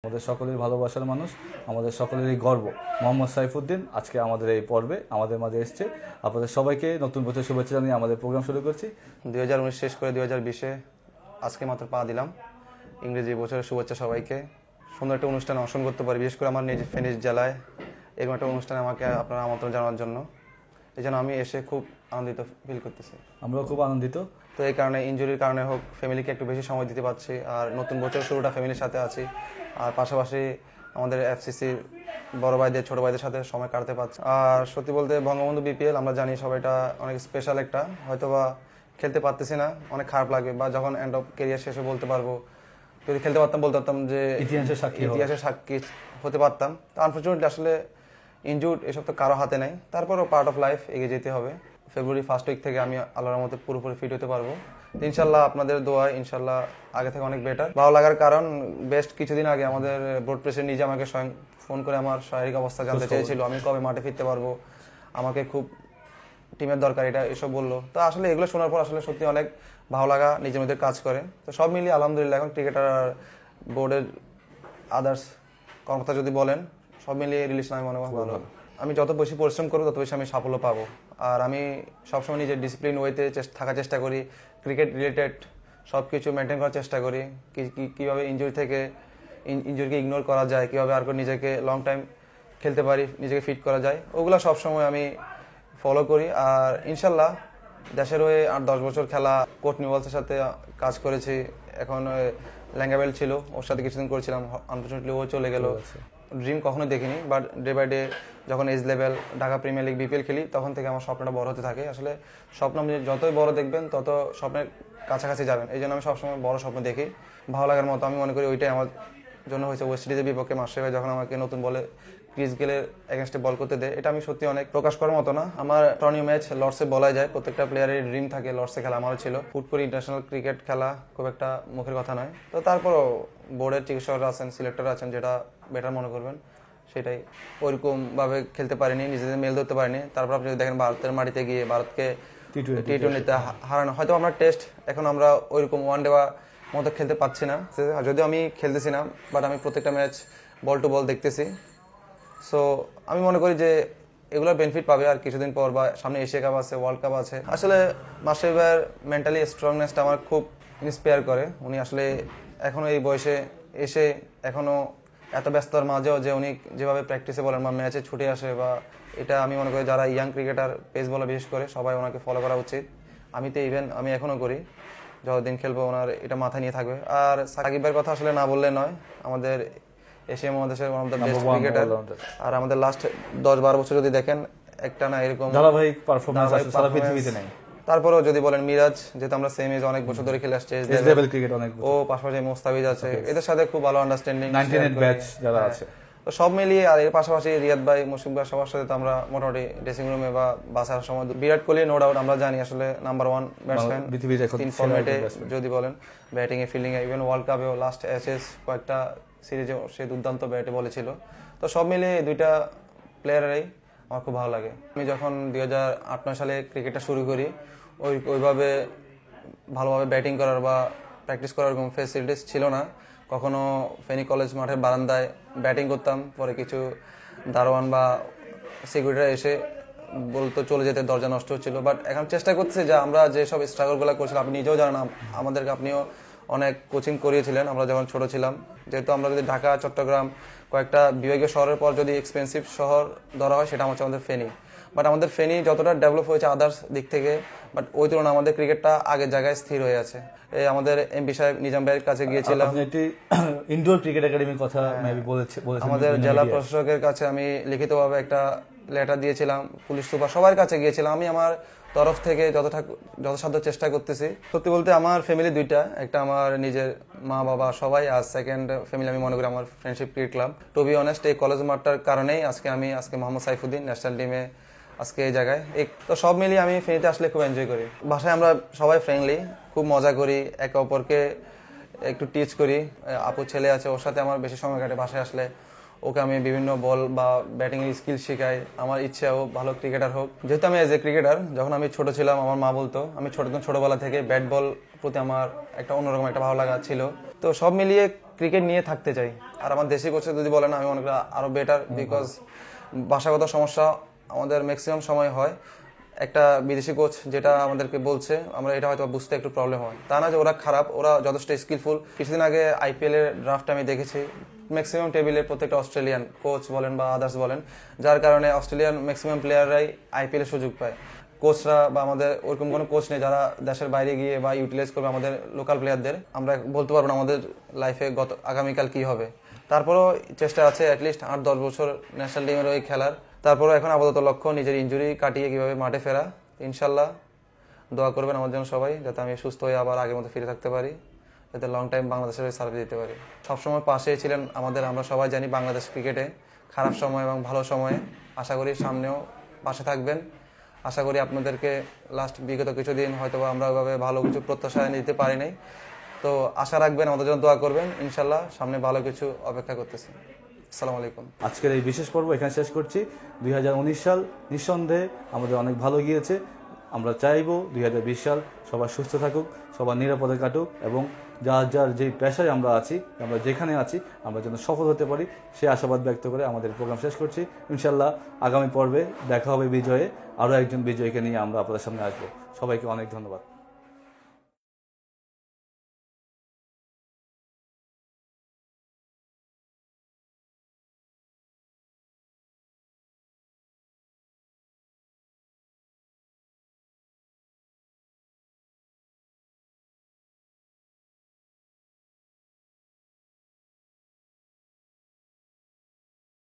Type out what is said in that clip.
আমাদের সকলের ভালোবাসার মানুষ, আমাদের সকলেরই গর্ব মোহাম্মদ সাইফুদ্দিন আজকে আমাদের এই পর্বে আমাদের মাঝে এসেছে। আপনাদের সবাইকে নতুন বছর শুভেচ্ছা জানিয়ে আমাদের প্রোগ্রাম শুরু করছি। 2019 শেষ করে 2020-এ আজকে মাত্র পা দিলাম। ইংরেজি বছরের শুভেচ্ছা সবাইকে। সুন্দর একটা অনুষ্ঠানে অংশগ্রহণ করতে পারি, বিশেষ করে আমার নিজ ফেনী জেলায় এরকম একটা অনুষ্ঠানে আমাকে আপনারা আমন্ত্রণ জানানোর জন্য। এই জন্য আমি এসে খুব আনন্দিত ফিল করতেছি। আমরাও খুব আনন্দিত। তো এই কারণে ইনজুরির কারণে হোক ফ্যামিলিকে একটু বেশি সময় দিতে পারছি, আর নতুন বছর শুরুটা ফ্যামিলির সাথে আছি, আর পাশাপাশি আমাদের এফসিসির বড় ভাইদের ছোট ভাইদের সাথে সময় কাটাতে পারছি। আর সত্যি বলতে বঙ্গবন্ধু বিপিএল আমরা জানি সবাইটা অনেক স্পেশাল একটা, হয়তোবা খেলতে পারতেছি না, অনেক খারাপ লাগে, বা যখন এন্ড অফ কেরিয়ার শেষে বলতে পারবো যদি খেলতে পারতাম বলতে পারতাম যে ইতিহাসের সাক্ষী হতে পারতাম। তো আনফর্চুনেটলি আসলে ইনজুর্ড এসব তো কারো হাতে নেই, তারপরও পার্ট অফ লাইফ, এগিয়ে যেতে হবে। ফেব্রুয়ারি ফার্স্ট উইক থেকে আমি আল্লাহর মতো পুরোপুরি ফিট হতে পারবো ইনশাল্লাহ। আপনাদের দোয়ায় ইনশাল্লাহ আগে থেকে অনেক বেটার। ভালো লাগার কারণ বেস্ট কিছুদিন আগে আমাদের বোর্ড প্রেসিডেন্ট নিজে আমাকে স্বয়ং ফোন করে আমার শারীরিক অবস্থা জানতে চেয়েছিল, আমি কবে মাঠে ফিরতে পারবো, আমাকে খুব টিমের দরকার, এটা এসব বললো। তো আসলে এগুলো শোনার পর আসলে সত্যি অনেক ভালো লাগা নিজের মধ্যে কাজ করে। তো সব মিলিয়ে আলহামদুলিল্লাহ এখন ক্রিকেটার আর বোর্ডের আদার্স কর্মকর্তা যদি বলেন সব মিলিয়ে রিলিজ আমি মনে হয় ভালো। আমি যত বেশি পরিশ্রম করবো তত বেশি আমি সাফল্য পাবো। আর আমি সবসময় নিজের ডিসিপ্লিন ওয়েতে থাকার চেষ্টা করি, ক্রিকেট রিলেটেড সব কিছু মেনটেন করার চেষ্টা করি, কীভাবে ইনজুরিকে ইগনোর করা যায়, কীভাবে আর নিজেকে লং টাইম খেলতে পারি, নিজেকে ফিট করা যায়, ওগুলো সবসময় আমি ফলো করি। আর ইনশাল্লাহ দেশের হয়ে 8-10 বছর খেলা, কোর্ট নিউওয়ালসের সাথে কাজ করেছি, এখন ল্যাঙ্গাবেল ছিল, ওর সাথে কিছুদিন করেছিলাম, আনফর্চুনেটলি ও চলে গেল। ড্রিম কখনো দেখিনি, বাট ডে বাই ডে যখন age level Dhaka premier league BPL খেলি তখন থেকে আমার স্বপ্নটা বড় হতে থাকে। আসলে স্বপ্ন আপনি যতই বড় দেখবেন তত স্বপ্নের কাছাকাছি যাবেন, এই জন্য আমি সবসময় বড় স্বপ্ন দেখি। ভালো লাগার মতো আমি মনে করি ওইটাই আমার জন্য হয়েছে। ওয়েস্ট ইন্ডিজের বিপক্ষে মাস্টার ভাই যখন আমাকে নতুন বলে ক্রিস গেলের এগেনস্টে বল করতে দেয়, এটা আমি সত্যি অনেক প্রকাশ করার মতো না। আমার টর্নি ম্যাচ লর্ডসে বলা যায়, প্রত্যেকটা প্লেয়ারের ড্রিম থাকে লর্ডসে খেলা, আমারও ছিল। হুট করে ইন্টারন্যাশনাল ক্রিকেট খেলা খুব একটা মুখের কথা নয়, তো তারপরও বোর্ডের চিকিৎসকরা আছেন, সিলেক্টররা আছেন, যেটা বেটার মনে করবেন সেটাই। ওইরকমভাবে খেলতে পারিনি, নিজেদের মেল ধরতে পারিনি। তারপর আপনি দেখেন ভারতের মাটিতে গিয়ে ভারতকে টি-20-তে হারানো, হয়তো আমরা টেস্ট এখন আমরা ওইরকম ওয়ান ডে বা মতো খেলতে পারছি না, যদিও আমি খেলতেছি না, বাট আমি প্রত্যেকটা ম্যাচ বল টু বল দেখতেছি। সো আমি মনে করি যে এগুলোর বেনিফিট পাবে আর কিছুদিন পর, বা সামনে এশিয়া কাপ আছে, ওয়ার্ল্ড কাপ আছে। আসলে মাস্টার ভাইয়ের মেন্টালি স্ট্রংনেসটা আমার খুব ইন্সপায়ার করে। উনি আসলে এখনও এই বয়সে এসে এখনও এত ব্যস্ততার মাঝেও যে উনি যেভাবে প্র্যাকটিসে বলেন বা ম্যাচে ছুটে আসে, বা এটা আমি মনে করি যারা ইয়াং ক্রিকেটার পেস বলা বিশেষ করে সবাই ওনাকে ফলো করা উচিত। আমি তো ইভেন আমি এখনও করি, যতদিন খেলবো ওনার এটা মাথায় নিয়ে থাকবে। আর সাকিব ভাইয়ের কথা আসলে না বললে নয়, আমাদের এশিয়া মহাদেশের one of the best cricketer. আর আমাদের লাস্ট 10-12 বছর যদি দেখেন একটা না এরকম ধারাবাহিক পারফরম্যান্স সারা পৃথিবীতে নেই। তারপরেও যদি বলেন মিরাজ, যেহেতু আমরা সেম এজ অনেক বছর ধরে খেলে আসছে, ক্রিকেট অনেক, ও পাশাপাশি মোস্তাফিজ আছে, এদের সাথে খুব ভালো আন্ডারস্ট্যান্ডিং, 98 ব্যাচ যারা আছে, তো সব মিলিয়ে। আর এর পাশাপাশি রিয়াদ ভাই, মুশফিক ভাই, সবার সাথে তো আমরা মোটামুটি ড্রেসিং রুমে বা বাসার সময়, বিরাট কোহলি নো ডাউট আমরা জানি আসলে নাম্বার 1 ব্যাটসম্যান পৃথিবীর 3 ফরম্যাটে, যদি বলেন ব্যাটিং এ, ফিল্ডিং এ, ইভেন ওয়ার্ল্ড কাপেও লাস্ট অ্যাশেজ কয়েকটা সিরিজে সে দুর্দান্ত ব্যাটে বলেছিল। তো সব মিলিয়ে দুইটা প্লেয়ারেরই আমার খুব ভালো লাগে। আমি যখন 2008-9 সালে ক্রিকেটটা শুরু করি, ওইভাবে ভালোভাবে ব্যাটিং করার বা প্র্যাকটিস করার কোনো ফেসিলিটিস ছিল না। কখনো ফেনী কলেজ মাঠের বারান্দায় ব্যাটিং করতাম, পরে কিছু দারোয়ান বা সিকিউরিটিরা এসে বলতো চলে যেতে, দরজা নষ্ট হচ্ছিল। বাট এখন চেষ্টা করতেছি যে আমরা যেসব স্ট্রাগলগুলো করছিলাম, আপনি নিজেও জানেন, আমাদেরকে আপনিও অনেক কোচিং করিয়েছিলেন আমরা যখন ছোট ছিলাম। যেহেতু আমরা যদি ঢাকা, চট্টগ্রাম কয়েকটা বিভাগীয় শহরের পর যদি এক্সপেন্সিভ শহর ধরা হয়, সেটা হচ্ছে আমাদের ফেনী। বাট আমাদের ফেনী যতটা ডেভেলপ হয়েছে আদার্স দিক থেকে, বাট ওই তুলনায় আমাদের ক্রিকেটটা আগের জায়গায় স্থির হয়ে আছে। এই আমাদের এমপি সাহেব নিজাম ভাইয়ের কাছে গিয়েছিলাম, ইনডোর ক্রিকেট একাডেমির কথা বলেছেন, আমাদের জেলা প্রশাসকের কাছে আমি লিখিতভাবে একটা লেটার দিয়েছিলাম, পুলিশ সুপার সবার কাছে গিয়েছিলাম। আমি আমার তরফ থেকে যথাসাধ্য চেষ্টা করতেছি। সত্যি বলতে আমার ফ্যামিলি দুইটা, একটা আমার নিজের মা বাবা সবাই, আর সেকেন্ড ফ্যামিলি আমি মনে করি আমার friendship cricket club. To be honest, এই কলেজ মাঠটার কারণেই আজকে মোহাম্মদ সাইফুদ্দিন ন্যাশনাল টিমে আজকে এই জায়গায়। তো সব মিলিয়ে আমি ফেনীতে আসলে খুব এনজয় করি। বাসায় আমরা সবাই ফ্রেন্ডলি, খুব মজা করি, একে অপরকে একটু টিচ করি। আপু ছেলে আছে, ওর সাথে আমার বেশি সময় কাটে বাসায় আসলে। ওকে আমি বিভিন্ন বল বা ব্যাটিং এর স্কিল শেখাই। আমার ইচ্ছা ও ভালো ক্রিকেটার হোক। যেহেতু আমি এজ এ ক্রিকেটার, যখন আমি ছোট ছিলাম আমার মা বলতো, আমি ছোটবেলা থেকে ব্যাট বল প্রতি আমার একটা অন্যরকম একটা ভালো লাগা ছিল। তো সব মিলিয়ে ক্রিকেট নিয়ে থাকতে চাই। আর আমার দেশি কোচে যদি বলেন আমি মনে করি আরও বেটার, বিকজ ভাষাগত সমস্যা আমাদের ম্যাক্সিমাম সময় হয়। একটা বিদেশি কোচ যেটা আমাদেরকে বলছে আমরা এটা হয়তো বুঝতে একটু প্রবলেম হয়, তা না যে ওরা খারাপ, ওরা যথেষ্ট স্কিলফুল। কিছুদিন আগে আইপিএল এর ড্রাফটে আমি দেখেছি ম্যাক্সিমাম টেবিলের প্রত্যেকটা অস্ট্রেলিয়ান কোচ বলেন বা আদার্স বলেন, যার কারণে অস্ট্রেলিয়ান ম্যাক্সিমাম প্লেয়াররাই আইপিএল এর সুযোগ পায়। কোচরা বা আমাদের ওরকম কোনো কোচ নেই যারা দেশের বাইরে গিয়ে বা ইউটিলাইজ করবে আমাদের লোকাল প্লেয়ারদের। আমরা বলতে পারবো না আমাদের লাইফে আগামীকাল কি হবে। তারপরেও চেষ্টা আছে অ্যাটলিস্ট 8-10 বছর ন্যাশনাল টিমের ওই খেলার। তারপরেও এখন আপাতত লক্ষ্য নিজের ইনজুরি কাটিয়ে কীভাবে মাঠে ফেরা। ইনশাল্লাহ দোয়া করবেন আমার জন্য সবাই, যাতে আমি সুস্থ হয়ে আবার আগের মতো ফিরে থাকতে পারি, যাতে লং টাইম বাংলাদেশের সার্ভিস দিতে পারি। সবসময় পাশে ছিলেন আমাদের, আমরা সবাই জানি বাংলাদেশ ক্রিকেটে খারাপ সময় এবং ভালো সময়ে। আশা করি সামনেও পাশে থাকবেন। আশা করি আপনাদেরকে লাস্ট বিগত কিছুদিন হয়তো আমরা ওইভাবে ভালো কিছু প্রত্যাশা নিতে পারি নাই, তো আশা রাখবেন, আমাদের জন্য দোয়া করবেন। ইনশাল্লাহ সামনে ভালো কিছু অপেক্ষা করতেছি। আসসালামু আলাইকুম। আজকের এই বিশেষ পর্ব এখানে শেষ করছি। 2019 সাল নিঃসন্দেহে আমাদের অনেক ভালো গিয়েছে। আমরা চাইবো 2020 সাল সবার সুস্থ থাকুক, সবার নিরাপদে কাটুক, এবং যার যার যেই পেশায় আমরা আছি, আমরা যেখানে আছি, আমরা যেন সফল হতে পারি, সে আশাবাদ ব্যক্ত করে আমাদের প্রোগ্রাম শেষ করছি। ইনশাল্লাহ আগামী পর্বে দেখা হবে বিজয়ে, আরও একজন বিজয়ীকে নিয়ে আমরা আপনাদের সামনে আসবো। সবাইকে অনেক ধন্যবাদ।